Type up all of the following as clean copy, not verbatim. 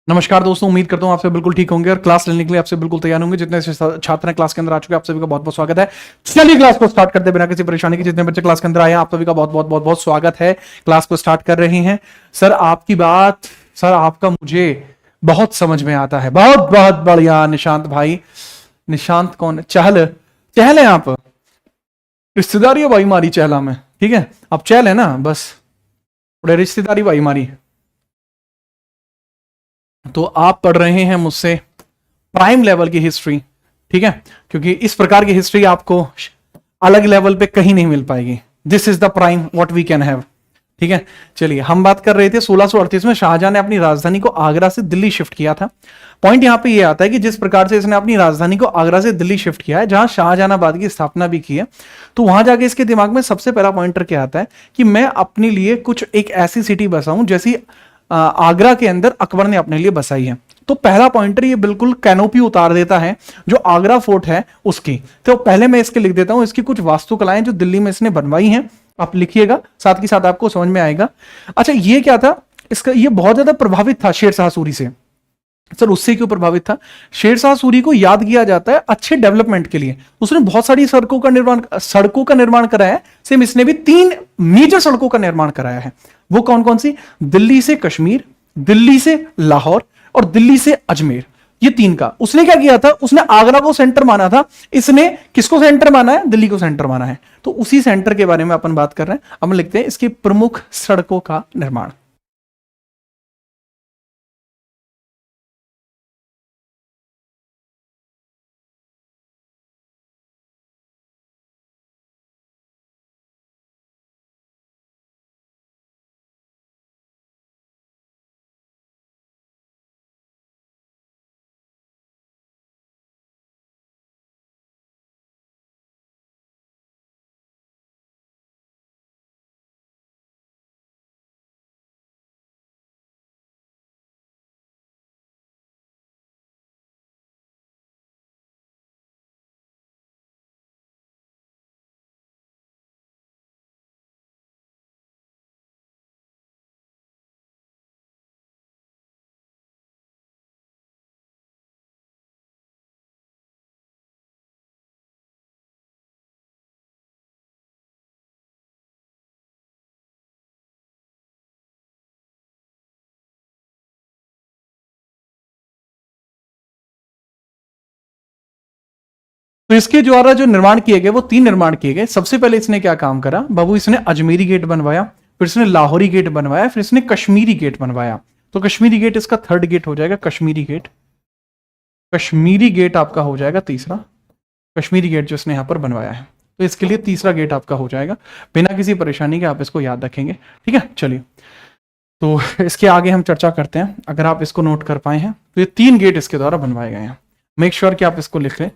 नमस्कार दोस्तों, उम्मीद करता हूं आपसे बिल्कुल ठीक होंगे और क्लास लेने के लिए आपसे बिल्कुल तैयार होंगे। जितने छात्र हैं क्लास के अंदर आ चुके हैं, आप सभी का बहुत बहुत स्वागत है। चलिए क्लास को स्टार्ट करते हैं बिना किसी परेशानी के। जितने बच्चे क्लास के अंदर आए हैं, आप सभी का बहुत बहुत बहुत बहुत स्वागत है। क्लास को स्टार्ट कर रहे हैं। सर आपकी बात, सर आपका मुझे बहुत समझ में आता है। बहुत बहुत बढ़िया निशांत भाई। निशांत कौन है? चहल, चहल है आप? रिश्तेदारी है भाई हमारी चहला में, ठीक है। आप चहल है ना, बस थोड़े रिश्तेदारी भाई हमारी। तो आप पढ़ रहे हैं मुझसे प्राइम लेवल की हिस्ट्री, ठीक है, क्योंकि इस प्रकार की हिस्ट्री आपको अलग लेवल पे कहीं नहीं मिल पाएगी। This is the prime what we can have, ठीक है। चलिए, हम बात कर रहे थे 1638 में शाहजहां ने अपनी राजधानी को आगरा से दिल्ली शिफ्ट किया था। पॉइंट यहां पे ये आता है कि जिस प्रकार से इसने अपनी राजधानी को आगरा से दिल्ली शिफ्ट किया है, जहां शाहजहानाबाद की स्थापना भी की है, तो वहां जाके इसके दिमाग में सबसे पहला पॉइंटर क्या आता है कि मैं अपने लिए कुछ एक ऐसी सिटी बसाऊं जैसी आगरा के अंदर अकबर ने अपने लिए बसाई है। तो पहला पॉइंटर ये बिल्कुल कैनोपी उतार देता है जो आगरा फोर्ट है उसकी। तो पहले मैं इसके लिख देता हूं, इसकी कुछ वास्तुकलाएं जो दिल्ली में इसने बनवाई हैं, आप लिखिएगा, साथ ही साथ आपको समझ में आएगा। अच्छा, ये क्या था इसका? ये बहुत ज्यादा प्रभावित था शेरशाह सूरी से। सर उससे क्यों प्रभावित था? शेरशाह सूरी को याद किया जाता है अच्छे डेवलपमेंट के लिए। उसने बहुत सारी सड़कों का निर्माण कराया है। सेम इसने भी 3 मेजर सड़कों का निर्माण कराया है। वो कौन कौन सी? दिल्ली से कश्मीर, दिल्ली से लाहौर और दिल्ली से अजमेर। ये 3 का उसने क्या किया था? उसने आगरा को सेंटर माना था। इसने किसको सेंटर माना है? दिल्ली को सेंटर माना है। तो उसी सेंटर के बारे में अपन बात कर रहे हैं। अब हम लिखते हैं इसकी प्रमुख सड़कों का निर्माण। तो इसके द्वारा जो निर्माण किए गए वो 3 निर्माण किए गए। सबसे पहले इसने क्या काम करा बाबू? इसने अजमेरी गेट बनवाया, फिर इसने लाहौरी गेट बनवाया, फिर इसने कश्मीरी गेट बनवाया। तो कश्मीरी गेट इसका 3rd गेट हो जाएगा। कश्मीरी गेट, कश्मीरी गेट आपका हो जाएगा तीसरा। कश्मीरी गेट जो इसने यहां पर बनवाया है, तो इसके लिए तीसरा गेट आपका हो जाएगा। बिना किसी परेशानी के आप इसको याद रखेंगे, ठीक है। चलिए, तो इसके आगे हम चर्चा करते हैं। अगर आप इसको नोट कर पाए हैं तो ये 3 गेट इसके द्वारा बनवाए गए हैं। मेक श्योर कि आप इसको लिख लें।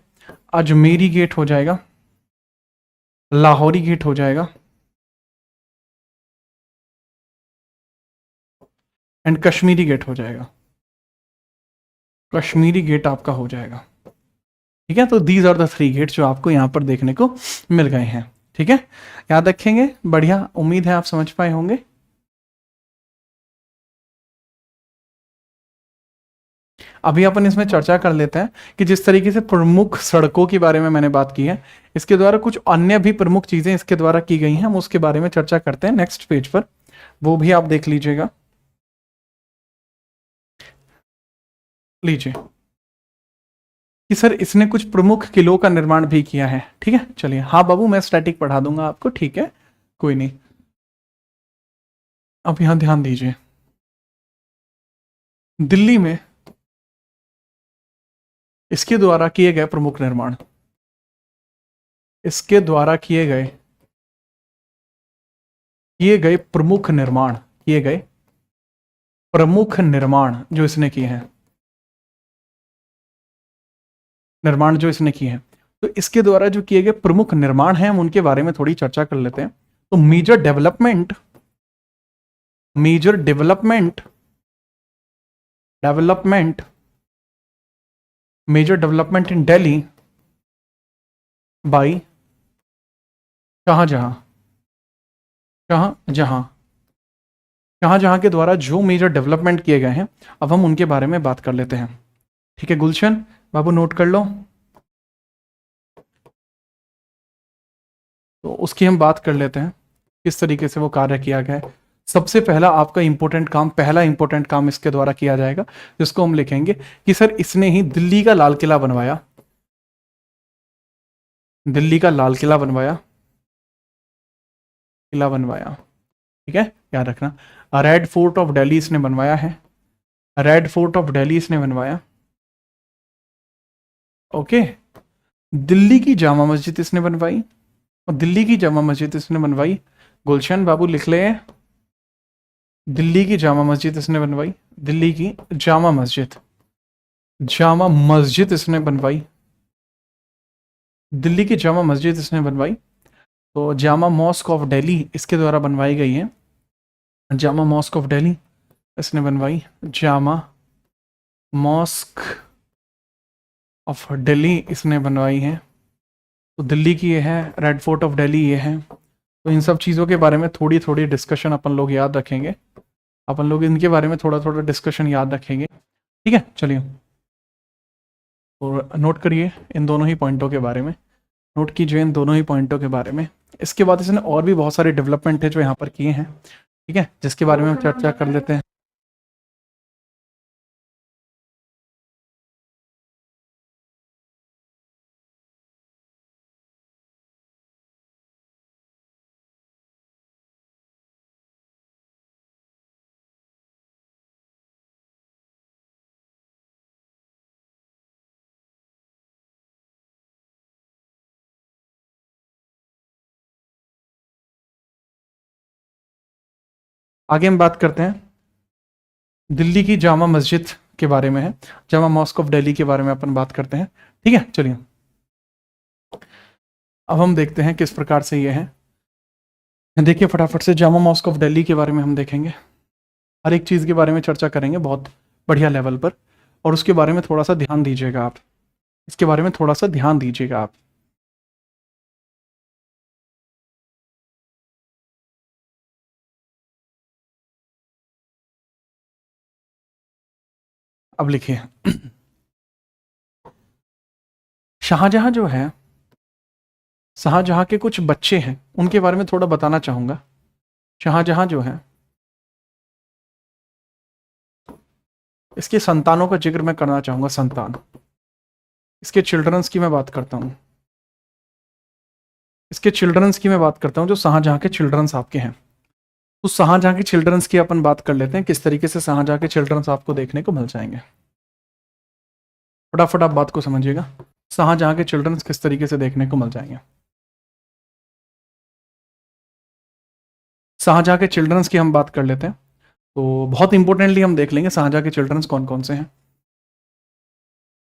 अजमेरी गेट हो जाएगा, लाहौरी गेट हो जाएगा एंड कश्मीरी गेट हो जाएगा। कश्मीरी गेट आपका हो जाएगा, ठीक है। तो दीज आर द 3 गेट जो आपको यहां पर देखने को मिल गए हैं, ठीक है। याद रखेंगे, बढ़िया, उम्मीद है आप समझ पाए होंगे। अभी अपन इसमें चर्चा कर लेते हैं कि जिस तरीके से प्रमुख सड़कों के बारे में मैंने बात की है, इसके द्वारा कुछ अन्य भी प्रमुख चीजें इसके द्वारा की गई हैं, हम उसके बारे में चर्चा करते हैं नेक्स्ट पेज पर। वो भी आप देख लीजिएगा। लीजिए कि सर इसने कुछ प्रमुख किलों का निर्माण भी किया है, ठीक है। चलिए, हाँ बाबू, मैं स्टैटिक पढ़ा दूंगा आपको, ठीक है, कोई नहीं। अब यहां ध्यान दीजिए, दिल्ली में इसके द्वारा किए गए प्रमुख निर्माण, इसके द्वारा किए गए प्रमुख निर्माण जो इसने किए हैं, निर्माण जो इसने किए हैं, तो इसके द्वारा जो किए गए प्रमुख निर्माण हैं, हम उनके बारे में थोड़ी चर्चा कर लेते हैं। तो development major development in Delhi by Shahjahan, Shahjahan के द्वारा जो मेजर डेवलपमेंट किए गए हैं, अब हम उनके बारे में बात कर लेते हैं। ठीक है गुलशन बाबू, नोट कर लो। तो उसकी हम बात कर लेते हैं किस तरीके से वो कार्य किया गया है। सबसे पहला आपका पहला इंपॉर्टेंट काम इसके द्वारा किया जाएगा, जिसको हम लिखेंगे कि सर इसने ही दिल्ली का लाल किला बनवाया। दिल्ली का लाल किला बनवाया, ठीक है, याद रखना। रेड फोर्ट ऑफ दिल्ली इसने बनवाया है, रेड फोर्ट ऑफ दिल्ली इसने बनवाया। ओके, दिल्ली की जामा मस्जिद इसने बनवाई, और दिल्ली की जामा मस्जिद इसने बनवाई। गुलशन बाबू लिख ले, दिल्ली की जामा मस्जिद इसने बनवाई, दिल्ली की जामा मस्जिद इसने बनवाई, दिल्ली की जामा मस्जिद इसने बनवाई। तो जामा मॉस्क ऑफ दिल्ली इसके द्वारा बनवाई गई है, जामा मॉस्क ऑफ दिल्ली इसने बनवाई, जामा मॉस्क ऑफ दिल्ली इसने बनवाई है। तो दिल्ली की ये है, रेड फोर्ट ऑफ दिल्ली ये है। तो इन सब चीज़ों के बारे में थोड़ी थोड़ी डिस्कशन अपन लोग याद रखेंगे, अपन लोग इनके बारे में थोड़ा थोड़ा डिस्कशन याद रखेंगे। ठीक है, चलिए और नोट करिए इन दोनों ही पॉइंटों के बारे में, नोट कीजिए इन दोनों ही पॉइंटों के बारे में। इसके बाद इसने और भी बहुत सारे डेवलपमेंट है जो यहाँ पर किए हैं, ठीक है, जिसके बारे में हम चर्चा कर लेते हैं। आगे हम बात करते हैं दिल्ली की जामा मस्जिद के बारे में है, जामा मॉस्क ऑफ दिल्ली के बारे में अपन बात करते हैं। ठीक है, चलिए अब हम देखते हैं किस प्रकार से ये है। देखिए फटाफट से जामा मॉस्क ऑफ दिल्ली के बारे में हम देखेंगे, हर एक चीज़ के बारे में चर्चा करेंगे बहुत बढ़िया लेवल पर, और उसके बारे में थोड़ा सा ध्यान दीजिएगा आप, इसके बारे में थोड़ा सा ध्यान दीजिएगा आप। अब लिखिए शाहजहां जो है, शाहजहां के कुछ बच्चे हैं उनके बारे में थोड़ा बताना चाहूंगा। शाहजहां जो है, इसके संतानों का जिक्र मैं करना चाहूंगा, संतान, इसके चिल्ड्रंस की मैं बात करता हूं, इसके चिल्ड्रंस की मैं बात करता हूं, जो शाहजहां के चिल्ड्रंस आपके हैं। तो शाहजहां के चिल्ड्रंस की अपन बात कर लेते हैं, किस तरीके से शाहजहां के चिल्ड्रंस आपको देखने को मिल जाएंगे। फटाफट आप बात को समझिएगा, शाहजहां के चिल्ड्रंस किस तरीके से देखने को मिल जाएंगे। शाहजहां के चिल्ड्रंस की हम बात कर लेते हैं, तो बहुत इंपॉर्टेंटली हम देख लेंगे शाहजहां के चिल्ड्रंस कौन कौन से हैं।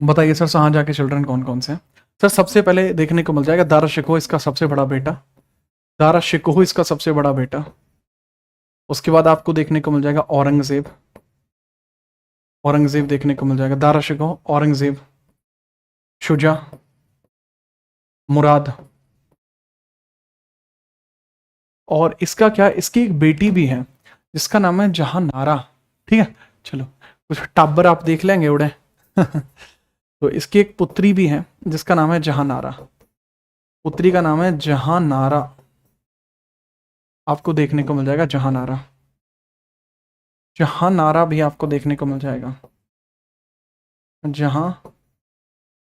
बताइए सर, शाहजहां के चिल्ड्रन कौन कौन से हैं। सर सबसे पहले देखने को मिल जाएगा दारा शिकोह, इसका सबसे बड़ा बेटा, दारा शिकोह इसका सबसे बड़ा बेटा। उसके बाद आपको देखने को मिल जाएगा औरंगजेब, औरंगजेब देखने को मिल जाएगा, दारा शिकोह, औरंगजेब, शुजा, मुराद, और इसका क्या, इसकी एक बेटी भी है जिसका नाम है जहां नारा। ठीक है, चलो कुछ टाबर आप देख लेंगे उड़े तो इसकी एक पुत्री भी है जिसका नाम है जहां नारा, पुत्री का नाम है जहां नारा, आपको देखने को मिल जाएगा जहां नारा, जहां नारा भी आपको देखने को मिल जाएगा, जहां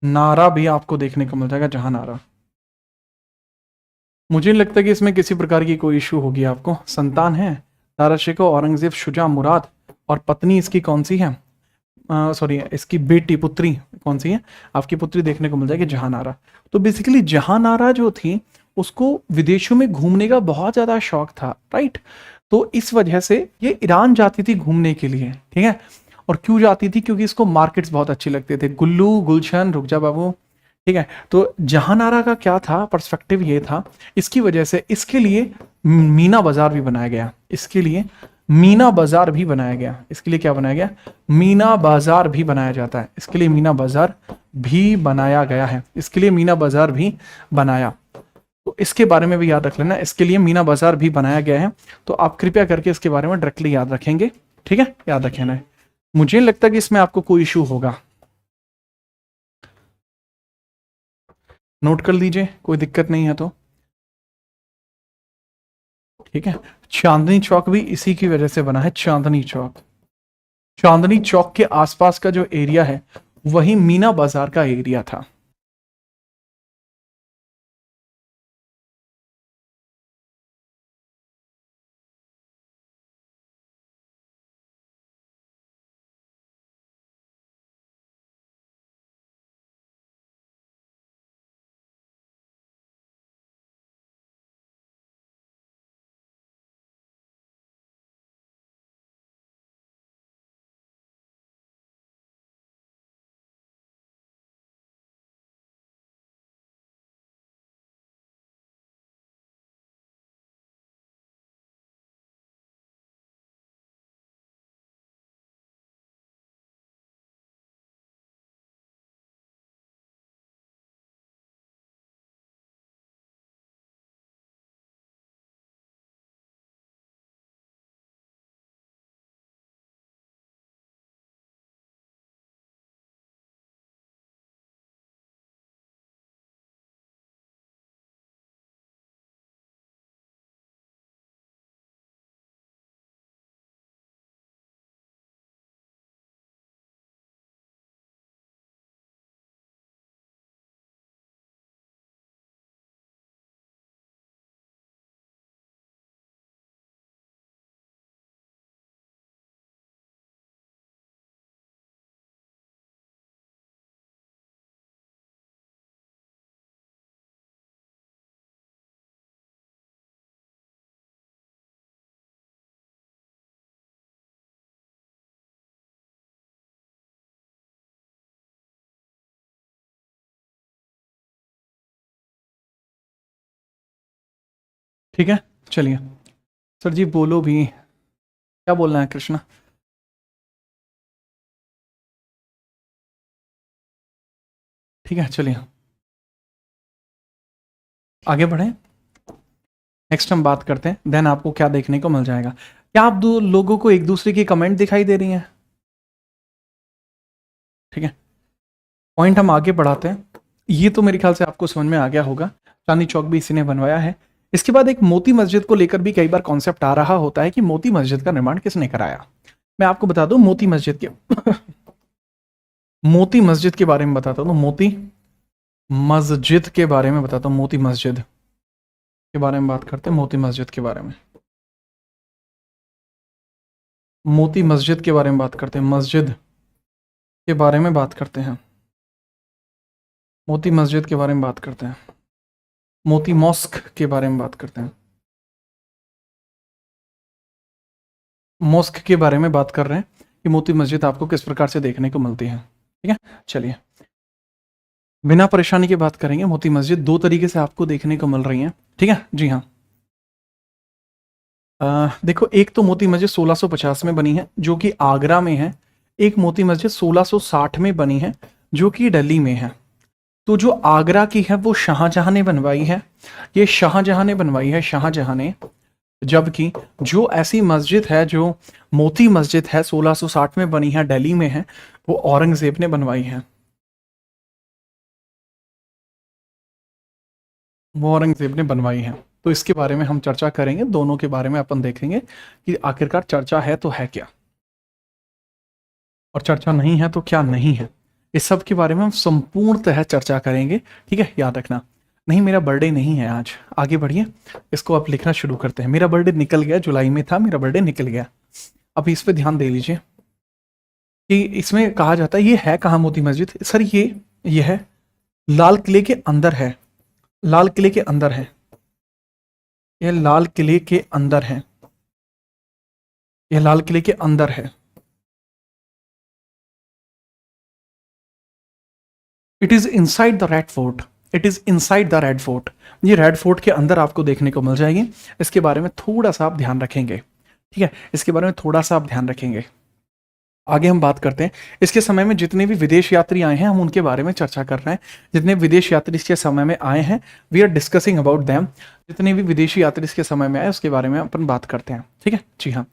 नारा भी आपको देखने को मिल जाएगा, जहां नारा। मुझे नहीं लगता कि इसमें किसी प्रकार की कोई इशू होगी आपको। संतान है दारा शिकोह, औरंगजेब, शुजा, मुराद, और पत्नी इसकी कौन सी है, सॉरी इसकी बेटी, पुत्री कौन सी है, आपकी पुत्री देखने को मिल जाएगी जहां नारा। तो बेसिकली जहां नारा जो थी उसको विदेशों में घूमने का बहुत ज़्यादा शौक था, राइट। तो इस वजह से ये ईरान जाती थी घूमने के लिए, ठीक है। और क्यों जाती थी, क्योंकि इसको मार्केट्स बहुत अच्छे लगते थे। गुल्लू, गुलशन, रुक जा बाबू, ठीक है। तो जहानारा का क्या था, पर्सपेक्टिव ये था, इसकी वजह से इसके लिए मीना बाजार भी बनाया गया, इसके लिए मीना बाजार भी बनाया गया, इसके लिए क्या बनाया गया, मीना बाजार भी बनाया जाता है, इसके लिए मीना बाजार भी बनाया गया है, इसके लिए मीना बाजार भी बनाया। तो इसके बारे में भी याद रख लेना, इसके लिए मीना बाजार भी बनाया गया है, तो आप कृपया करके इसके बारे में डायरेक्टली याद रखेंगे, ठीक है, याद रखना। मुझे नहीं लगता कि इसमें आपको कोई इशू होगा, नोट कर लीजिए, कोई दिक्कत नहीं है तो ठीक है। चांदनी चौक भी इसी की वजह से बना है, चांदनी चौक, चांदनी चौक के आसपास का जो एरिया है वही मीना बाजार का एरिया था। ठीक है, चलिए सर जी बोलो भी, क्या बोलना है कृष्णा? ठीक है, चलिए आगे बढ़े, नेक्स्ट हम बात करते हैं, देन आपको क्या देखने को मिल जाएगा। क्या आप दो लोगों को एक दूसरे की कमेंट दिखाई दे रही हैं? ठीक है, पॉइंट हम आगे बढ़ाते हैं। ये तो मेरे ख्याल से आपको समझ में आ गया होगा, चांदनी चौक भी इसी ने बनवाया है। इसके बाद एक मोती मस्जिद को लेकर भी कई बार कॉन्सेप्ट आ रहा होता है कि मोती मस्जिद का निर्माण किसने कराया। मैं आपको बता दूं मोती मस्जिद के मोती मस्जिद के बारे में बताता हूँ, मोती मस्जिद के बारे में बताता हूँ, मोती मस्जिद के बारे में बात करते हैं, मोती मस्जिद के बारे में, मोती मस्जिद के बारे में बात करते हैं, मस्जिद के बारे में बात करते हैं, मोती मस्जिद के बारे में बात करते हैं, मोती मॉस्क के बारे में बात करते हैं, मॉस्क के बारे में बात कर रहे हैं कि मोती मस्जिद आपको किस प्रकार से देखने को मिलती है। ठीक है, चलिए बिना परेशानी की बात करेंगे। मोती मस्जिद दो तरीके से आपको देखने को मिल रही है, ठीक है जी हाँ। देखो, एक तो मोती मस्जिद 1650 में बनी है जो कि आगरा में है, एक मोती मस्जिद 1660 में बनी है जो कि दिल्ली में है। तो जो आगरा की है वो शाहजहां ने बनवाई है, ये शाहजहां ने बनवाई है, शाहजहां ने। जबकि जो ऐसी मस्जिद है, जो मोती मस्जिद है 1660 में बनी है, दिल्ली में है, वो औरंगजेब ने बनवाई है, वो औरंगजेब ने बनवाई है। तो इसके बारे में हम चर्चा करेंगे, दोनों के बारे में अपन देखेंगे कि आखिरकार चर्चा है तो है क्या, और चर्चा नहीं है तो क्या नहीं है। इस सब के बारे में हम संपूर्णतः चर्चा करेंगे, ठीक है, याद रखना। नहीं, मेरा बर्थडे नहीं है आज, आगे बढ़िए, इसको आप लिखना शुरू करते हैं। मेरा बर्थडे निकल गया, जुलाई में था, मेरा बर्थडे निकल गया। अब इस पे ध्यान दे लीजिए कि इसमें कहा जाता है ये है कहाँ मोती मस्जिद सर, ये है लाल किले के अंदर है, लाल किले के अंदर है, यह लाल किले के अंदर है, यह लाल किले के अंदर है। It is inside the red fort, it is inside the red fort, ये रेड फोर्ट के अंदर आपको देखने को मिल जाएगी। इसके बारे में थोड़ा सा आप ध्यान रखेंगे, ठीक है, इसके बारे में थोड़ा सा आप ध्यान रखेंगे। आगे हम बात करते हैं। इसके समय में जितने भी विदेश यात्री आए हैं हम उनके बारे में चर्चा कर रहे हैं। जितने विदेश यात्री इसके समय में आए हैं, we are discussing about them. जितने भी विदेशी यात्री इसके समय में आए उसके बारे में अपन बात करते हैं, ठीक है जी हाँ।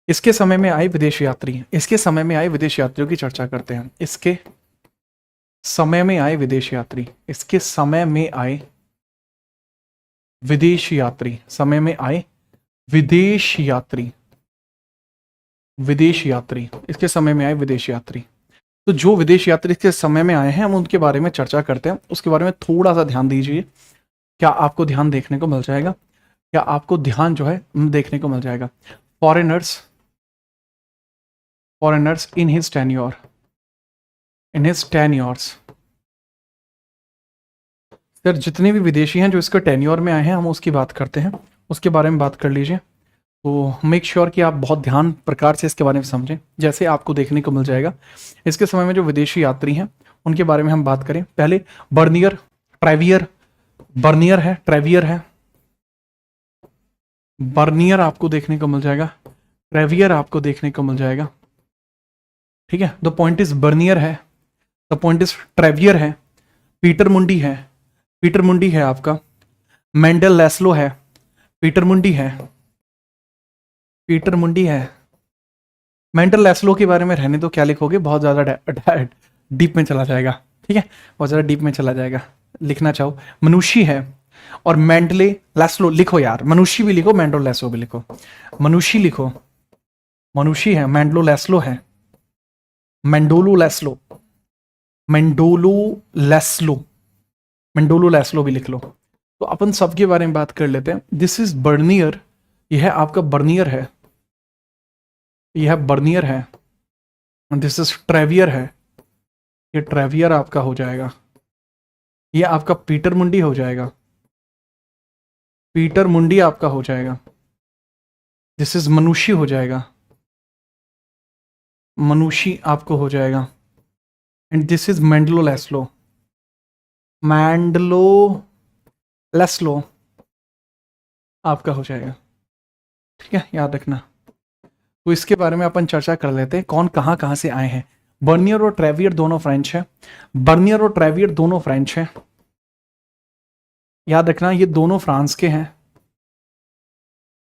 इसके समय में आए विदेश यात्री, इसके समय में आए विदेश यात्रियों की चर्चा करते हैं। इसके समय में आए विदेश यात्री, इसके समय में आए विदेश यात्री, समय में आए विदेश यात्री, विदेश यात्री, इसके समय में आए विदेश यात्री। तो जो विदेश यात्री इसके समय में आए हैं हम उनके बारे में चर्चा करते हैं। उसके बारे में थोड़ा सा ध्यान दीजिए। क्या आपको ध्यान देखने को मिल जाएगा? क्या आपको ध्यान जो है देखने को मिल जाएगा? Foreigners, foreigners in his tenure, in his tenures. Sir जितने भी विदेशी हैं जो इसके टेन्योर में आए हैं हम उसकी बात करते हैं, उसके बारे में बात कर लीजिए। तो मेक श्योर कि आप बहुत ध्यान प्रकार से इसके बारे में समझें, जैसे आपको देखने को मिल जाएगा। इसके समय में जो विदेशी यात्री हैं उनके बारे में हम बात करें। पहले बर्नियर, ट्रेवियर, बर्नियर है, ट्रेवियर है, बर्नियर आपको देखने को मिल जाएगा, ट्रेवियर आपको देखने को मिल जाएगा, ठीक है। द पॉइंट इज बर्नियर है, द पॉइंट इज ट्रेवियर है, पीटर मुंडी है, पीटर मुंडी है आपका, मेंडल लैस्लो है, पीटर मुंडी है, पीटर मुंडी है। मेंटल लैस्लो के बारे में रहने दो, क्या लिखोगे, बहुत ज़्यादा डीप में चला जाएगा, ठीक है, बहुत ज़्यादा डीप में चला जाएगा। लिखना चाहो मनुष्य है और मेंडले लैस्लो लिखो यार, मनुष्य भी लिखो, मेंडो लैस्लो भी लिखो, मनुष्य लिखो, मनुष्य है, मेंडलो लैस्लो है, मेंडोलो लैस्लो, मेंडोलो लैस्लो, मेंडोलो लैस्लो भी लिख लो। तो अपन सबके बारे में बात कर लेते हैं। दिस इज बर्नियर, यह आपका बर्नियर है, यह बर्नियर है। दिस इज ट्रेवियर है, ये ट्रेवियर आपका हो जाएगा। ये आपका पीटर मुंडी हो जाएगा, पीटर मुंडी आपका हो जाएगा। दिस इज मनुष्य हो जाएगा, मनुष्य आपको हो जाएगा। एंड दिस इज मैंडलो लैस्लो, मैंडलो लैस्लो आपका हो जाएगा, ठीक है, याद रखना। तो इसके बारे में अपन चर्चा कर लेते हैं, कौन कहाँ से आए हैं। बर्नियर और ट्रेवियर दोनों फ्रेंच है, बर्नियर और ट्रेवियर दोनों फ्रेंच हैं, याद रखना ये दोनों फ्रांस के हैं।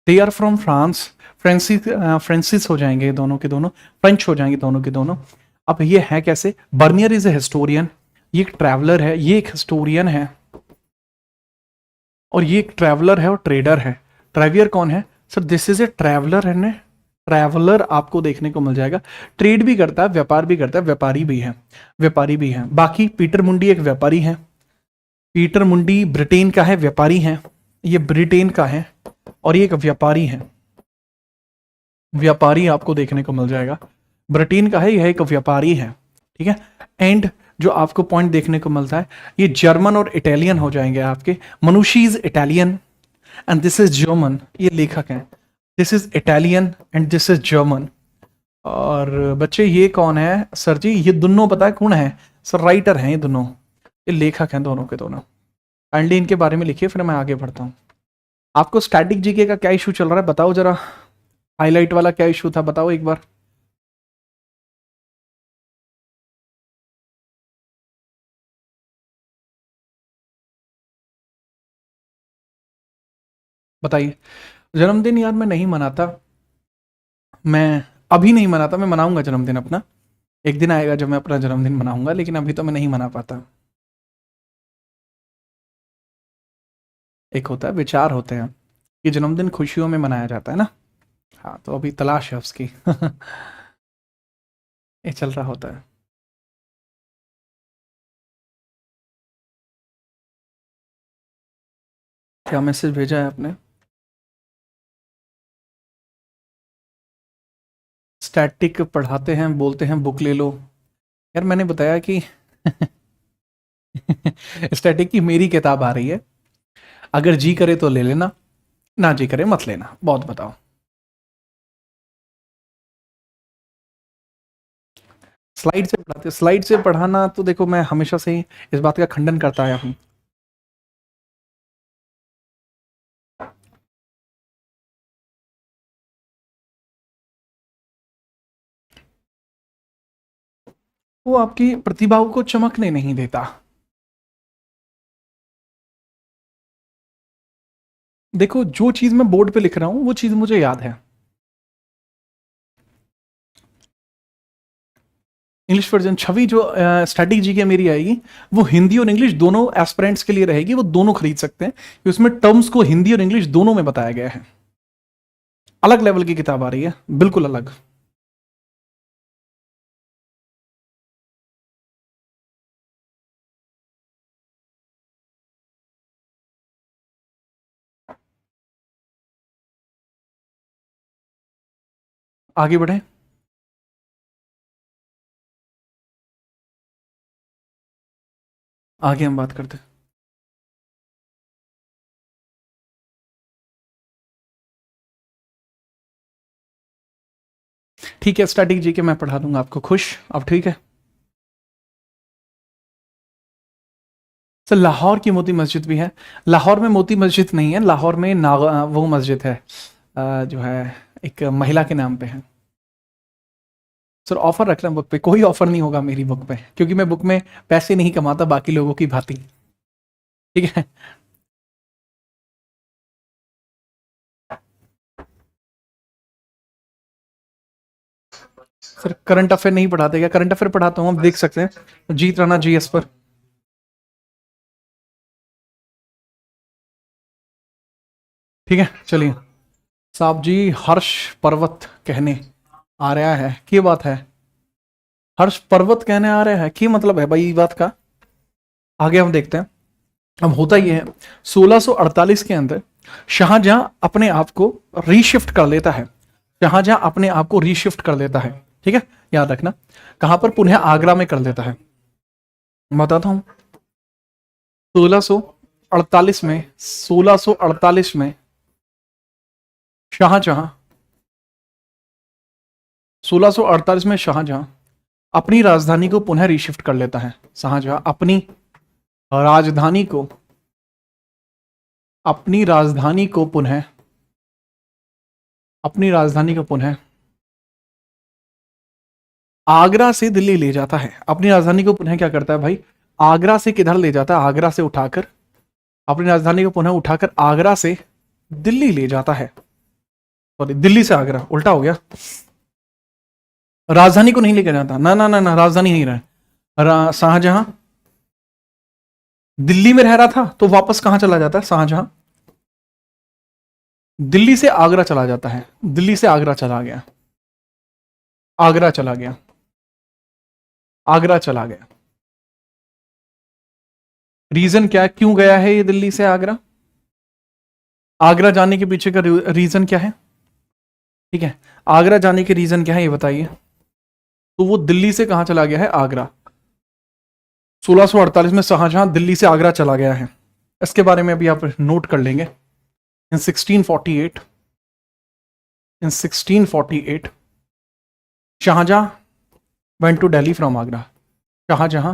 दे आर फ्रॉम फ्रांस, फ्रांसिस, फ्रांसिस हो जाएंगे दोनों के दोनों, फ्रेंच हो जाएंगे दोनों के दोनों। अब ये है कैसे? बर्नियर इज ए हिस्टोरियन, ये एक ट्रैवलर है, ये एक हिस्टोरियन है, और ये एक ट्रैवलर है और ट्रेडर है। ट्रेवियर कौन है? Sir this is a traveller है, ट्रैवलर आपको देखने को मिल जाएगा। ट्रेड भी करता है, व्यापार भी करता है, व्यापारी भी है, व्यापारी भी है। बाकी पीटर मुंडी एक व्यापारी है, पीटर मुंडी ब्रिटेन का है, व्यापारी है, ये ब्रिटेन का है और ये एक व्यापारी है, व्यापारी आपको देखने को मिल जाएगा। ब्रिटेन का है, यह एक व्यापारी है, ठीक है। एंड जो आपको पॉइंट देखने को मिलता है ये जर्मन और इटालियन हो जाएंगे आपके। मनुष्य is Italian and this is German, ये लेखक हैं। This is Italian and this is German. और बच्चे ये कौन है सर जी? ये दोनों पता है कौन है सर? राइटर हैं ये दोनों, ये लेखक हैं दोनों के दोनों। काइंडली इनके बारे में लिखिए, फिर मैं आगे बढ़ता हूँ। आपको स्टैटिक जीके का क्या इशू चल रहा है बताओ जरा, हाईलाइट वाला क्या इशू था बताओ एक बार। बताइए। जन्मदिन यार मैं नहीं मनाता, मैं अभी नहीं मनाता, मैं मनाऊंगा जन्मदिन अपना, एक दिन आएगा जब मैं अपना जन्मदिन मनाऊंगा, लेकिन अभी तो मैं नहीं मना पाता। एक होता है, विचार होते हैं कि जन्मदिन खुशियों में मनाया जाता है ना। हाँ तो अभी तलाश है उसकी ये चल रहा होता है। क्या मैसेज भेजा है आपने? स्टैटिक पढ़ाते हैं, बोलते हैं बुक ले लो। यार मैंने बताया कि स्टैटिक की मेरी किताब आ रही है, अगर जी करे तो ले लेना, ना जी करे मत लेना, बहुत बताओ। स्लाइड से पढ़ाते, स्लाइड से पढ़ाना तो देखो मैं हमेशा से ही इस बात का खंडन करता आया हूं। वो आपकी प्रतिभाओं को चमकने नहीं देता। देखो, जो चीज मैं बोर्ड पे लिख रहा हूं वो चीज मुझे याद है। इंग्लिश वर्जन छवि जो स्टैटिक जी के मेरी आएगी, वो हिंदी और इंग्लिश दोनों एस्पिरेंट्स के लिए रहेगी, वो दोनों खरीद सकते हैं, क्योंकि उसमें टर्म्स को हिंदी और इंग्लिश दोनों में बताया गया है। अलग लेवल की किताब आ रही है, बिल्कुल अलग। आगे बढ़े। आगे हम बात करते हैं। ठीक है, स्टैटिक जी के मैं पढ़ा दूंगा आपको, खुश अब? ठीक है सर। लाहौर की मोती मस्जिद भी है। लाहौर में मोती मस्जिद नहीं है, लाहौर में वो मस्जिद है जो है एक महिला के नाम पे है। सर ऑफर रख रहा हूँ बुक पे, कोई ऑफर नहीं होगा मेरी बुक पे, क्योंकि मैं बुक में पैसे नहीं कमाता बाकी लोगों की भांति। ठीक है। सर करंट अफेयर नहीं पढ़ाते क्या? करंट अफेयर पढ़ाता हूँ, आप देख सकते हैं, जीत राणा जीएस पर। ठीक है चलिए। साहब जी, हर्ष पर्वत कहने आ रहा है, क्या बात है? हर्ष पर्वत कहने आ रहा है, क्या मतलब है भाई बात का? आगे हम देखते हैं। अब होता यह है, 1648 के अंदर शाहजहां अपने आप को रीशिफ्ट कर लेता है। शाहजहां अपने आप को रीशिफ्ट कर लेता है, ठीक है, याद रखना। कहां पर? पुनः आगरा में कर देता है। बताता हूं। 1648 में, 1648 में शाहजहां 1648 में शाहजहां अपनी राजधानी को पुनः रीशिफ्ट कर लेता है। शाहजहां राजधानी को अपनी राजधानी को पुनः अपनी राजधानी को पुनः आगरा से दिल्ली ले जाता है। अपनी राजधानी को पुनः क्या करता है भाई? आगरा से किधर ले जाता है? आगरा से उठाकर, अपनी राजधानी को पुनः उठाकर आगरा से दिल्ली ले जाता है। सॉरी, दिल्ली से आगरा, उल्टा हो गया। राजधानी को नहीं लेकर जाता, ना ना ना ना, राजधानी नहीं रहा। शाहजहां दिल्ली में रह रहा था, तो वापस कहां चला जाता है? शाहजहां दिल्ली से आगरा चला जाता है। दिल्ली से आगरा चला गया, आगरा चला गया, आगरा चला गया। रीजन क्या है, क्यों गया है ये दिल्ली से आगरा? आगरा जाने के पीछे का रीजन क्या है? ठीक है, आगरा जाने के रीजन क्या है ये बताइए। तो वो दिल्ली से कहां चला गया है? आगरा। 1648 में शाहजहां दिल्ली से आगरा चला गया है। इसके बारे में अभी आप नोट कर लेंगे। इन 1648 Shahjahan went to Delhi from Agra. Shahjahan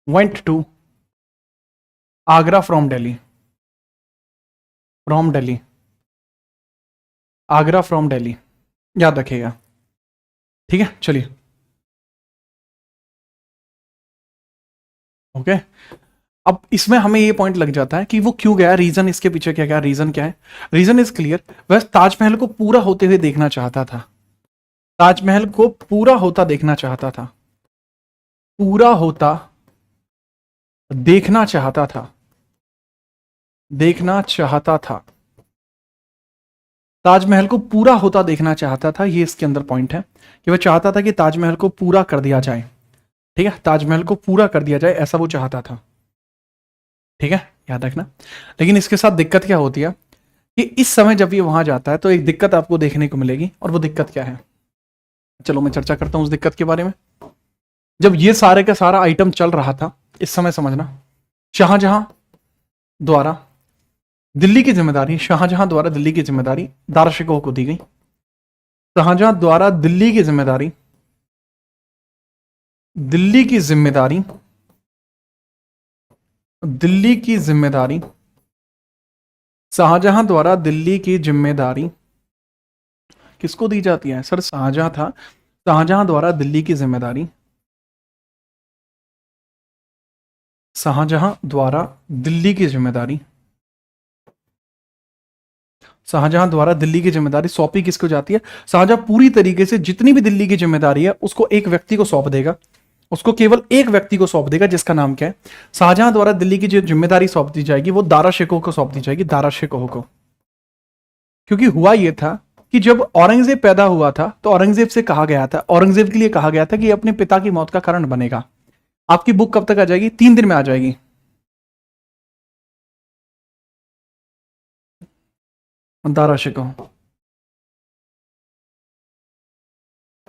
went to Agra from Delhi. From Delhi. Agra from Delhi. याद रखिएगा, ठीक है। चलिए ओके। अब इसमें हमें ये पॉइंट लग जाता है कि वो क्यों गया, रीजन इसके पीछे क्या क्या रीजन क्या है। रीजन इज क्लियर, वह ताजमहल को पूरा होते हुए देखना चाहता था। ताजमहल को पूरा होता देखना चाहता था। पूरा होता देखना चाहता था। देखना चाहता था। ताजमहल को पूरा होता देखना चाहता था, ये इसके अंदर पॉइंट है कि वह चाहता था कि ताजमहल को पूरा कर दिया जाए। ठीक है, ताजमहल को पूरा कर दिया जाए, ऐसा वो चाहता था। ठीक है, याद रखना। लेकिन इसके साथ दिक्कत क्या होती है कि इस समय जब ये वहां जाता है तो एक दिक्कत आपको देखने को मिलेगी, और वो दिक्कत क्या है, चलो मैं चर्चा करता हूं उस दिक्कत के बारे में। जब ये सारे का सारा आइटम चल रहा था, इस समय समझना, शाहजहां द्वारा दिल्ली की जिम्मेदारी, शाहजहां द्वारा दिल्ली की जिम्मेदारी दाराशिकोह को दी गई। शाहजहां द्वारा दिल्ली की जिम्मेदारी, दिल्ली की जिम्मेदारी, दिल्ली की जिम्मेदारी, शाहजहां द्वारा दिल्ली की जिम्मेदारी किसको दी जाती है? सर शाहजहां था, शाहजहां द्वारा दिल्ली की जिम्मेदारी, शाहजहां द्वारा दिल्ली की जिम्मेदारी, शाहजहां द्वारा दिल्ली की जिम्मेदारी सौंपी किसको जाती है? शाहजहां पूरी तरीके से जितनी भी दिल्ली की जिम्मेदारी है उसको एक व्यक्ति को सौंप देगा, उसको केवल एक व्यक्ति को सौंप देगा जिसका नाम क्या है? शाहजहां द्वारा दिल्ली की जो जिम्मेदारी सौंप दी जाएगी वो दारा शिकोह को सौंप दी जाएगी, दारा शिकोह को। क्योंकि हुआ यह था कि जब औरंगजेब पैदा हुआ था तो औरंगजेब से कहा गया था, औरंगजेब के लिए कहा गया था कि अपने पिता की मौत का कारण बनेगा। आपकी बुक कब तक आ जाएगी? 3 दिन में आ जाएगी। दारा शिकोह।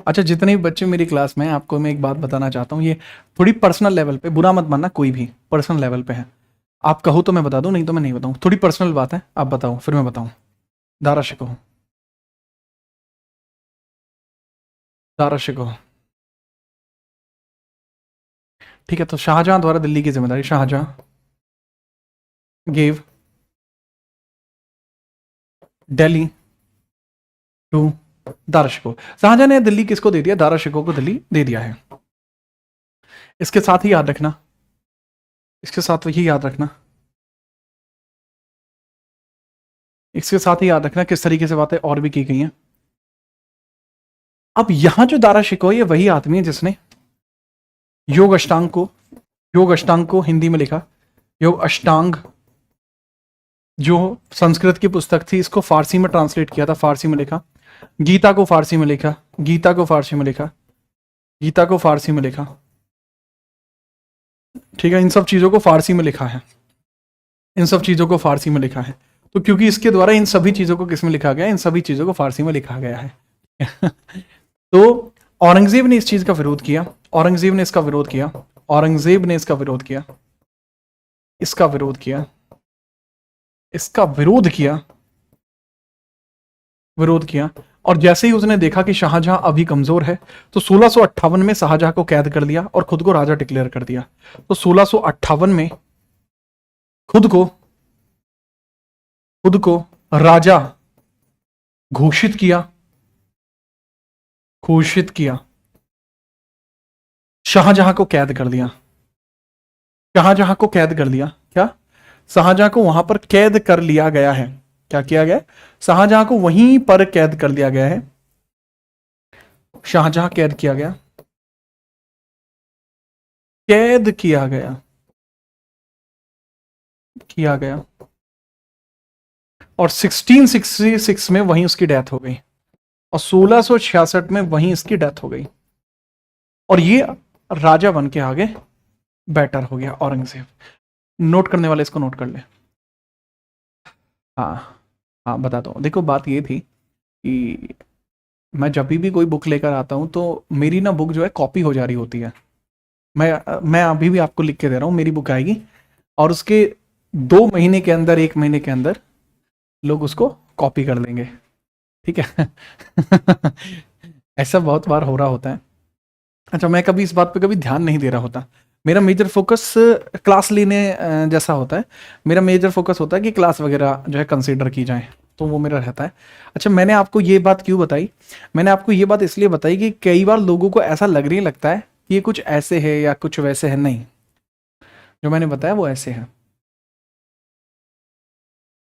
अच्छा, जितने भी बच्चे मेरी क्लास में हैं आपको मैं एक बात बताना चाहता हूँ, ये थोड़ी पर्सनल लेवल पे, बुरा मत मानना कोई भी, पर्सनल लेवल पे है। आप कहो तो मैं बता दूं, नहीं तो मैं नहीं बताऊं, थोड़ी पर्सनल बात है, आप बताओ फिर मैं बताऊं। दारा शिकोह, दारा शिकोह। ठीक है, तो शाहजहां द्वारा दिल्ली की जिम्मेदारी, शाहजहां गेव दिल्ली टू दारा शिकोह। शाहजहां ने दिल्ली किसको दे दिया? दारा शिकोह को दिल्ली दे दिया है। इसके साथ ही याद रखना, इसके साथ ही याद रखना, इसके साथ ही याद रखना किस तरीके से बातें और भी की गई हैं। अब यहां जो दारा शिकोह है वही आदमी है जिसने योग अष्टांग को, योग अष्टांग को हिंदी में लिखा। योग अष्टांग जो संस्कृत की पुस्तक थी इसको फारसी में ट्रांसलेट किया था, फारसी में लिखा। गीता को फारसी में लिखा, गीता को फारसी में लिखा, गीता को फारसी में लिखा। ठीक है, इन सब चीजों को फारसी में लिखा है, इन सब चीजों को फारसी में लिखा है। तो क्योंकि इसके द्वारा इन सभी चीजों को किस में लिखा गया? इन सभी चीजों को फारसी में लिखा गया है। तो औरंगजेब ने इस चीज का विरोध किया, औरंगजेब ने इसका विरोध किया, औरंगजेब ने इसका विरोध किया, इसका विरोध किया, इसका विरोध किया, विरोध किया। और जैसे ही उसने देखा कि शाहजहां अभी कमजोर है तो 1658 में शाहजहां को कैद कर लिया और खुद को राजा डिक्लेयर कर दिया। तो 1658 में खुद को राजा घोषित किया, घोषित किया। शाहजहां को कैद कर दिया, शाहजहां को कैद कर दिया। क्या? शाहजहां को वहां पर कैद कर लिया गया है। क्या किया गया? शाहजहां को वहीं पर कैद कर लिया गया है, शाहजहां कैद किया गया, कैद किया गया, किया गया। और 1666 में वहीं उसकी डेथ हो गई और 1666 में वहीं इसकी डेथ हो गई और ये राजा बन के आगे बेटर हो गया औरंगजेब। नोट करने वाले इसको नोट कर ले। हाँ हाँ, बताता हूँ। देखो बात ये थी कि मैं जब भी कोई बुक लेकर आता हूँ तो मेरी ना बुक जो है कॉपी हो जा रही होती है। मैं अभी भी आपको लिख के दे रहा हूँ, मेरी बुक आएगी और उसके 2 महीने के अंदर, 1 महीने के अंदर लोग उसको कॉपी कर लेंगे। ठीक है। ऐसा बहुत बार हो रहा होता है। अच्छा, मैं कभी इस बात पे कभी ध्यान नहीं दे रहा होता। मेरा मेजर फोकस क्लास लेने जैसा होता है। मेरा मेजर फोकस होता है कि क्लास वगैरह जो है कंसीडर की जाए, तो वो मेरा रहता है। अच्छा, मैंने आपको ये बात क्यों बताई? मैंने आपको ये बात इसलिए बताई कि कई बार लोगों को ऐसा लगने लगता है कि ये कुछ ऐसे है या कुछ वैसे है। नहीं, जो मैंने बताया वो ऐसे है।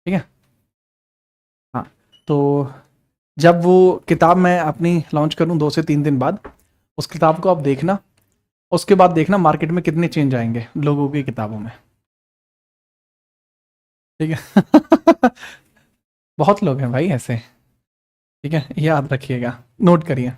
ठीक है। हाँ, तो जब वो किताब मैं अपनी लॉन्च करूँ 2 से 3 दिन बाद, उस किताब को आप देखना, उसके बाद देखना मार्केट में कितने चेंज आएंगे लोगों की किताबों में। ठीक है। बहुत लोग हैं भाई ऐसे। ठीक है, याद रखिएगा, नोट करिए।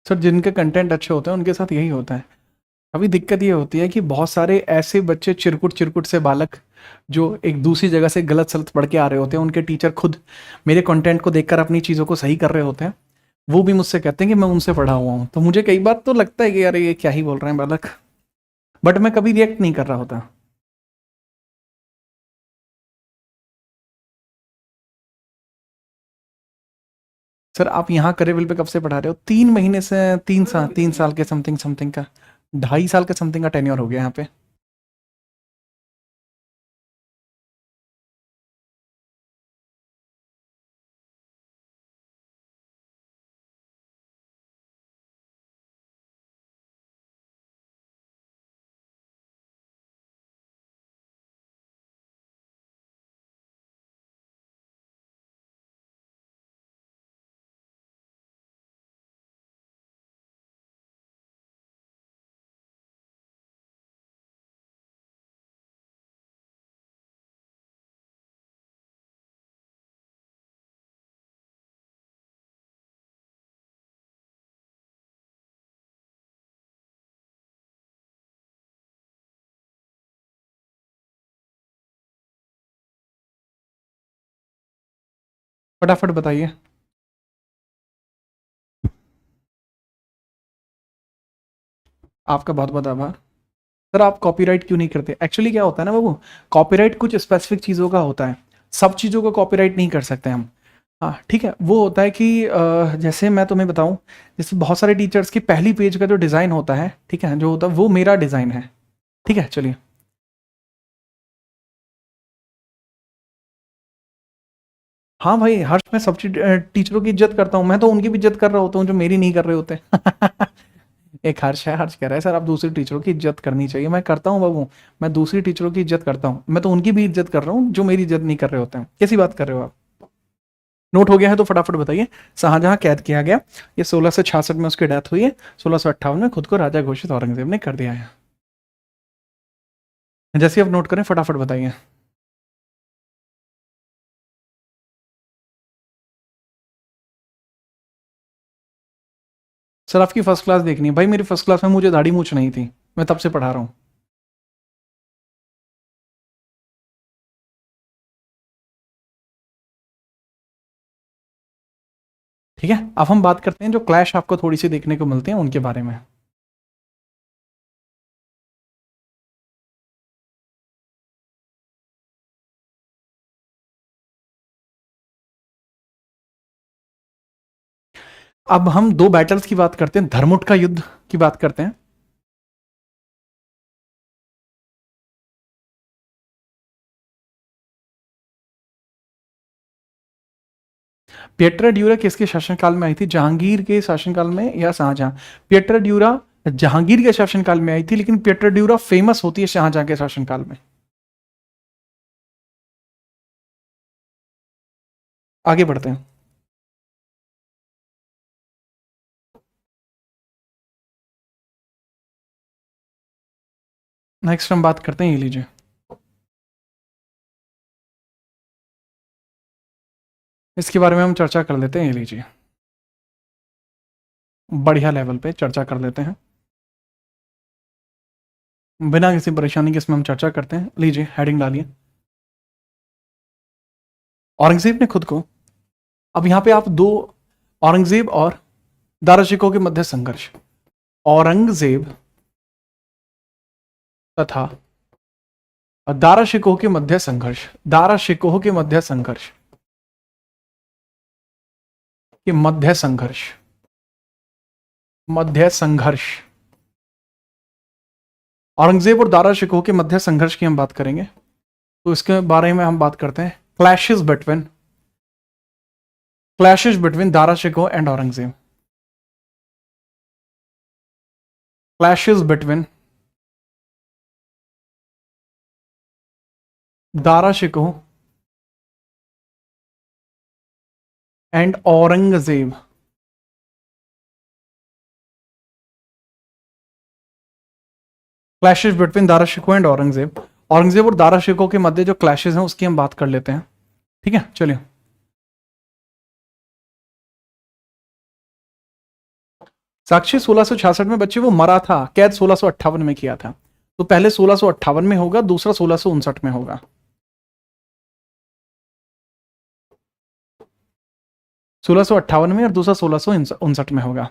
सर, जिनके कंटेंट अच्छे होते हैं उनके साथ यही होता है। अभी दिक्कत ये होती है कि बहुत सारे ऐसे बच्चे, चिरकुट चिरकुट से बालक, जो एक दूसरी जगह से गलत सलत पढ़ के आ रहे होते हैं, उनके टीचर खुद मेरे कंटेंट को देखकर अपनी चीज़ों को सही कर रहे होते हैं। वो भी मुझसे कहते हैं कि मैं उनसे पढ़ा हुआ हूँ, तो मुझे कई बार तो लगता है कि यार ये क्या ही बोल रहे हैं बालक, बट मैं कभी रिएक्ट नहीं कर रहा होता। सर आप यहाँ करेबिल पे कब से पढ़ा रहे हो? 3 महीने से, 3 साल, 3 साल के समथिंग समथिंग का, 2.5 साल का समथिंग का टेन्योर हो गया यहाँ पे। फटाफट बताइए। आपका बहुत बहुत आभार। सर आप कॉपीराइट क्यों नहीं करते? एक्चुअली क्या होता है ना बाबू, कॉपीराइट कुछ स्पेसिफिक चीज़ों का होता है, सब चीज़ों को कॉपीराइट नहीं कर सकते हम। हाँ ठीक है, वो होता है कि जैसे मैं तुम्हें बताऊं, जैसे बहुत सारे टीचर्स की पहली पेज का जो डिज़ाइन होता है, ठीक है, जो होता है वो मेरा डिज़ाइन है। ठीक है चलिए। हाँ भाई हर्ष, मैं सब टीचरों की इज्जत करता हूँ, मैं तो उनकी भी इज्जत कर रहा होता हूँ जो मेरी नहीं कर रहे होते। एक हर्ष है, हर्ष कह रहा है सर आप दूसरी टीचरों की इज्जत करनी चाहिए। मैं करता हूँ बाबू, मैं दूसरी टीचरों की इज्जत करता हूँ, मैं तो उनकी भी इज्जत कर रहा हूँ जो मेरी इज्जत नहीं कर रहे होते हैं। कैसी बात कर रहे हो आप? नोट हो गया है तो फटाफट बताइए। शाहजहां कैद किया गया, ये 1666 में उसकी डेथ हुई है, 1658 में खुद को राजा घोषित औरंगजेब ने कर दिया है। जैसे आप नोट करें फटाफट बताइए। सर आपकी फर्स्ट क्लास देखनी है भाई, मेरी फर्स्ट क्लास में मुझे दाढ़ी मूछ नहीं थी, मैं तब से पढ़ा रहा हूँ। ठीक है, अब हम बात करते हैं जो क्लैश आपको थोड़ी सी देखने को मिलते हैं उनके बारे में। अब हम दो बैटल्स की बात करते हैं, धर्मुट का युद्ध की बात करते हैं। पिएट्रा ड्यूरा किसके शासनकाल में आई थी? जहांगीर के शासनकाल में या शाहजहां? पिएट्रा ड्यूरा जहांगीर के शासनकाल में आई थी, लेकिन पिएट्रा ड्यूरा फेमस होती है शाहजहां के शासनकाल में। आगे बढ़ते हैं। नेक्स्ट हम बात करते हैं, ये लीजिए, इसके बारे में हम चर्चा कर लेते हैं, ये लीजिए, बढ़िया लेवल पे चर्चा कर लेते हैं, बिना किसी परेशानी के इसमें हम चर्चा करते हैं। लीजिए हेडिंग डालिए, औरंगजेब ने खुद को, अब यहां पे आप दो, औरंगजेब और दारा शिकोह के मध्य संघर्ष, औरंगजेब तथा दारा शिकोह के मध्य संघर्ष, दारा शिकोह के मध्य संघर्ष, के मध्य संघर्ष, मध्य संघर्ष, औरंगजेब और दारा शिकोह के मध्य संघर्ष की हम बात करेंगे। तो इसके बारे में हम बात करते हैं, clashes between Dara Shikoh and Aurangzeb, clashes between Dara Shikoh and Aurangzeb. Clashes between Dara Shikoh and Aurangzeb, Aurangzeb और दारा शिकोह के मध्य जो क्लैशेस हैं उसकी हम बात कर लेते हैं। ठीक है चलिए। साक्षी 1666 में बच्चे वो मरा था, कैद 1658 में किया था, तो पहले 1658 में होगा, दूसरा 1659 में होगा। 1658 में और दूसरा 1659 में होगा।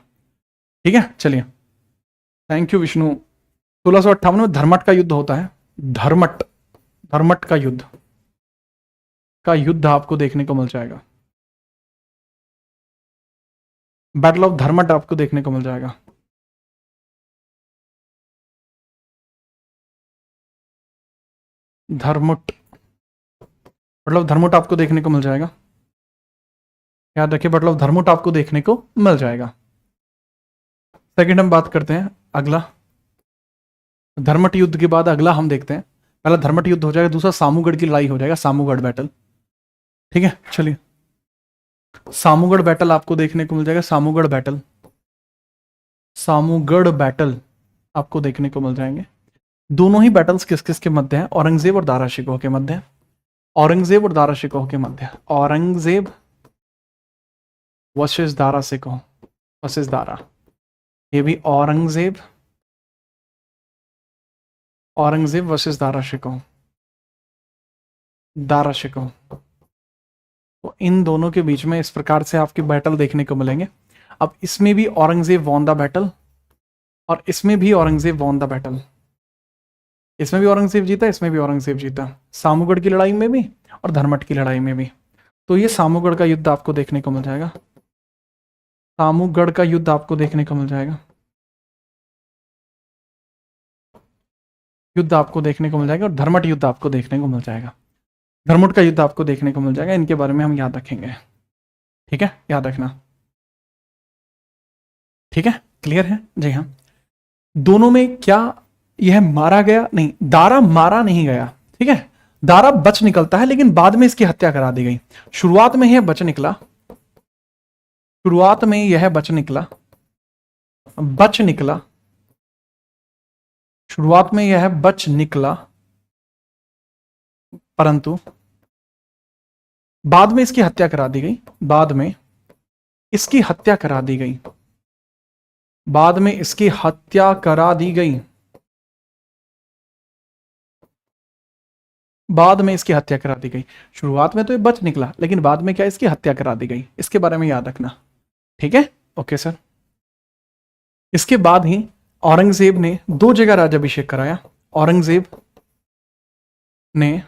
ठीक है, चलिए, थैंक यू विष्णु। 1658 में धर्मट का युद्ध होता है। धर्मट का युद्ध आपको देखने को मिल जाएगा। बैटल ऑफ धर्मट आपको देखने को मिल जाएगा। धर्मट, मतलब धर्मट आपको देखने को मिल जाएगा। याद रखिए, बैटल ऑफ धर्मट आपको देखने को मिल जाएगा। सेकंड हम बात करते हैं अगला, धर्मट युद्ध के बाद अगला हम देखते हैं, पहला धर्मट युद्ध हो जाएगा, दूसरा सामूगढ़ की लड़ाई हो जाएगा, सामूगढ़ बैटल। ठीक है, चलिए, सामूगढ़ बैटल आपको देखने को मिल जाएगा। सामूगढ़ बैटल आपको देखने को मिल जाएंगे। दोनों ही बैटल्स किस किस के मध्य हैं? औरंगजेब और दारा शिकोह के मध्य है। औरंगजेब और दारा शिकोह के मध्य है। औरंगजेब वर्सेस दारा शिकोह वर्सेस दारा, ये भी औरंगजेब वर्सेस दारा शिकोह। तो इन दोनों के बीच में इस प्रकार से आपकी बैटल देखने को मिलेंगे। अब इसमें भी औरंगजेब वॉन द बैटल और इसमें भी औरंगजेब वॉन द बैटल। इसमें भी औरंगजेब जीता, इसमें भी औरंगजेब जीता, सामूगढ़ की लड़ाई में भी और धर्मट की लड़ाई में भी। तो ये सामूगढ़ का युद्ध आपको देखने को मिल जाएगा। सामूगढ़ का युद्ध आपको देखने को मिल जाएगा। और धर्मट युद्ध आपको देखने को मिल जाएगा। धर्मट का युद्ध आपको देखने को मिल जाएगा। इनके बारे में हम याद रखेंगे। ठीक है, याद रखना। ठीक है, क्लियर है? जी हाँ। दोनों में क्या यह मारा गया? नहीं, दारा मारा नहीं गया। ठीक है, दारा बच निकलता है, लेकिन बाद में इसकी हत्या करा दी गई। शुरुआत में यह बच निकला, परंतु बाद में इसकी हत्या करा दी गई। बाद में इसकी हत्या करा दी गई। शुरुआत में तो ये बच निकला, लेकिन बाद में क्या इसकी हत्या करा दी गई। इसके बारे में याद रखना। ठीक है, ओके सर। इसके बाद ही औरंगजेब ने 2 जगह राज्याभिषेक कराया। औरंगजेब ने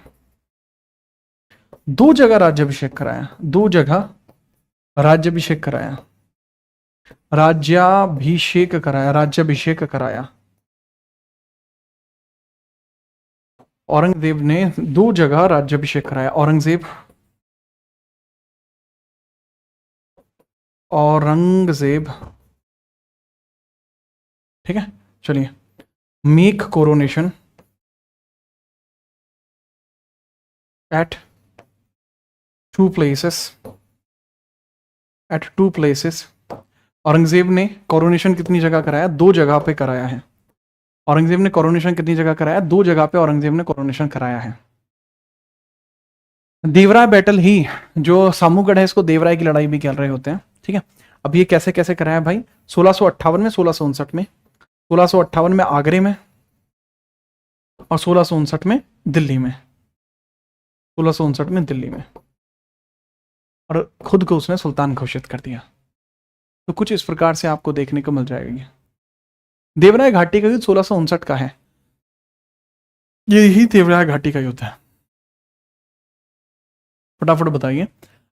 2 जगह राज्याभिषेक कराया। औरंगजेब ने 2 जगह राज्याभिषेक कराया। औरंगजेब, ठीक है, चलिए, make coronation at two places. Aurangzeb ने कोरोनेशन कितनी जगह कराया? 2 जगह पे कराया है। औरंगजेब ने कोरोनेशन कितनी जगह कराया? 2 जगह पे औरंगजेब ने कोरोनेशन कराया है। देवराय बैटल ही, जो सामूगढ़ है, इसको देवराय की लड़ाई भी कह रहे होते हैं। ठीक है, अब ये कैसे कैसे कराया भाई? 1658 में, 1659 में। 1658 में आगरे में और 1659 में दिल्ली में। और खुद को उसने सुल्तान घोषित कर दिया। तो कुछ इस प्रकार से आपको देखने को मिल जाएगी। देवराय घाटी का युद्ध 1659 का है। यही देवराय घाटी का युद्ध है। फटाफट बताइए,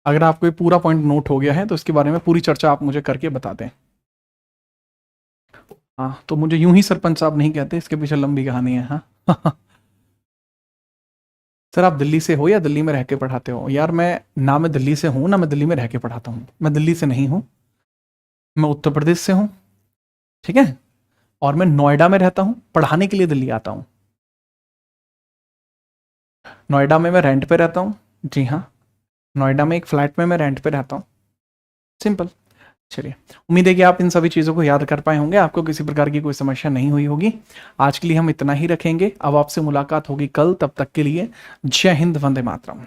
अगर आपको ये पूरा पॉइंट नोट हो गया है तो इसके बारे में पूरी चर्चा आप मुझे करके बता दें। हाँ, तो मुझे यूं ही सरपंच साहब नहीं कहते, इसके पीछे लंबी कहानी है। हाँ सर, आप दिल्ली से हो या दिल्ली में रह के पढ़ाते हो? यार, मैं दिल्ली से हूं, ना मैं दिल्ली में रह के पढ़ाता हूं। मैं दिल्ली से नहीं हूं, मैं उत्तर प्रदेश से हूं। ठीक है, और मैं नोएडा में रहता हूं, पढ़ाने के लिए दिल्ली आता हूं। नोएडा में मैं रेंट पे रहता हूं। जी हाँ, नोएडा में एक फ्लैट में मैं रेंट पे रहता हूं। सिंपल। चलिए, उम्मीद है कि आप इन सभी चीज़ों को याद कर पाए होंगे, आपको किसी प्रकार की कोई समस्या नहीं हुई होगी। आज के लिए हम इतना ही रखेंगे। अब आपसे मुलाकात होगी कल, तब तक के लिए जय हिंद, वंदे मातरम।